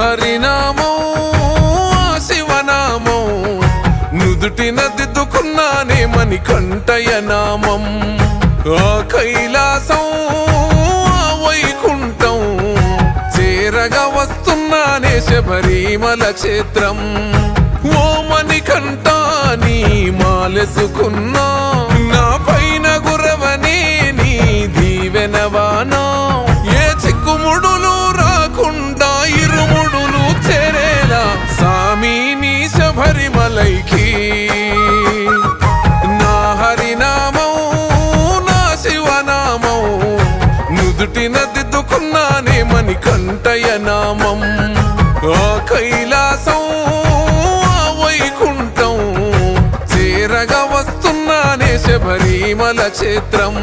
హరినామం శివనామం నుదుటిన దిద్దుకున్నానే మణికంఠయ నామం ఆ కైలాసం వైకుంఠం చేరగా వస్తున్నానే శబరిమల క్షేత్రం ఓ మణికంఠ నీ మాలెసుకున్నా నా పైన గురవని నీ దీవెనవానా ఏ చిక్కుముడులు రాకుండా ఇరుముడులు చేరేలా సామి నీ శబరిమలైకి నా హరినామం నా శివనామం నుదుటిన దిద్దుకున్నానే మణికంఠయ నామం ఆ కైలాసం వైకుంఠం చేరగా వస్తున్నానే శబరిమల క్షేత్రం